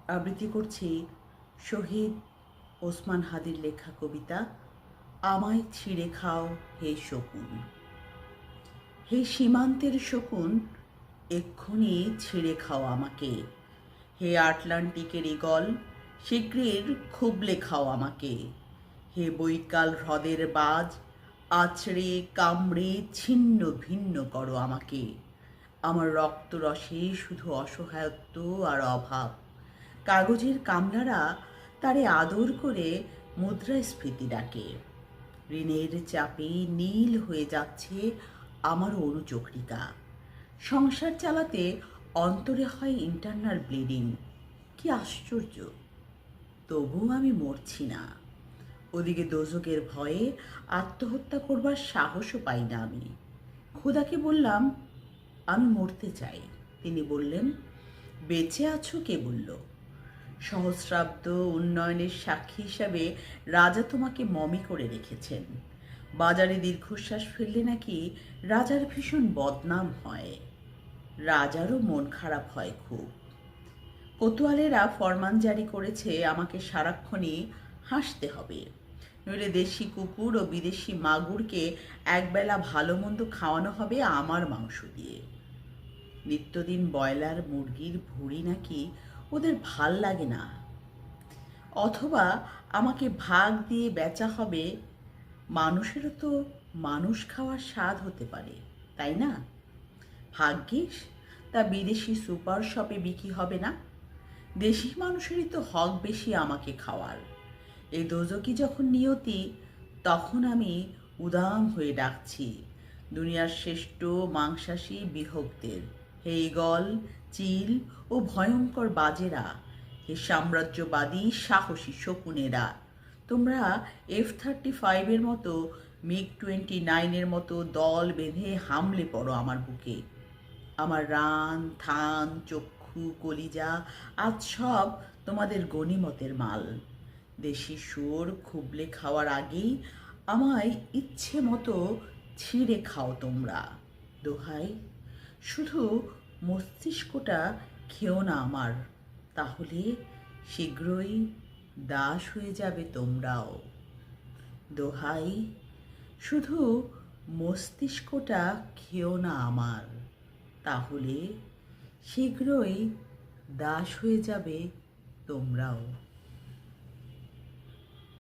আবৃত্তি করছি শহীদ ওসমান হাদির লেখা কবিতা আমায় ছিঁড়ে খাও হে শকুন। হে সীমান্তের শকুন, এক্ষুনি ছিঁড়ে খাও আমাকে। হে আটলান্টিকের ঈগল, শীঘ্রের খুবলে খাও আমাকে। হে বৈকাল হ্রদের বাজ, আছড়ে কামড়ে ছিন্ন ভিন্ন করো আমাকে। আমার রক্তরসে শুধু অসহায়ত্ব আর অভাব। কাগজের কামলারা তারে আদর করে মুদ্রাস্ফীতি ডাকে। ঋণের চাপে নীল হয়ে যাচ্ছে আমার অনুচক্রিকা। সংসার চালাতে অন্তরে হয় ইন্টারনাল ব্লিডিং। কি আশ্চর্য, তবু আমি মরছি না। ওদিকে দোজকের ভয়ে আত্মহত্যা করবার সাহসও পাই না আমি। খোদাকে বললাম আমি মরতে চাই। তিনি বললেন বেঁচে আছো কে বলল? সহস্রাব্দ উন্নয়নের সাক্ষী হিসাবে রাজা তোমাকে মমি করে রেখেছেন। বাজারে দীর্ঘশ্বাস ফেললে নাকি রাজার ভীষণ বদনাম হয়। রাজারও মন খারাপ হয় খুব। কোতোয়ালেরা ফরমান জারি করেছে আমাকে সারাক্ষণই হাসতে হবে, নইলে দেশি কুকুর ও বিদেশি মাগুরকে একবেলা ভালো মন্দ খাওয়ানো হবে আমার মাংস দিয়ে। নিত্যদিন ব্রয়লার মুরগির ভুঁড়ি নাকি ওদের ভাল লাগে না। অথবা আমাকে ভাগ দিয়ে বেচা হবে। মানুষেরও তো মানুষ খাওয়ার স্বাদ হতে পারে, তাই না? ভাগ্যিস তা বিদেশি সুপার শপে বিক্রি হবে না। দেশি মানুষেরই তো হক বেশি আমাকে খাওয়ার। এই দোজকি যখন নিয়তি, তখন আমি উদাম হয়ে ডাকছি দুনিয়ার শ্রেষ্ঠ মাংসাশী বিভক্তের। হে ঈগল, চিল ও ভয়ঙ্কর বাজেরা, হে সাম্রাজ্যবাদী সাহসী শকুনেরা, তোমরা F-35 মতো MiG-29 মতো দল বেঁধে হামলে পড়ো আমার বুকে। আমার রান থান চক্ষু কলিজা আজ সব তোমাদের গনিমতের মাল। দেশি শুয়োর খুবলে খাওয়ার আগেই আমায় ইচ্ছে মতো ছিঁড়ে খাও তোমরা। দোহাই, শুধু মস্তিষ্কটা খেও না আমার, তাহলে শীঘ্রই দাস হয়ে যাবে তোমরাও। দোহাই, শুধু মস্তিষ্কটা খেও না আমার, তাহলে শীঘ্রই দাস হয়ে যাবে তোমরাও।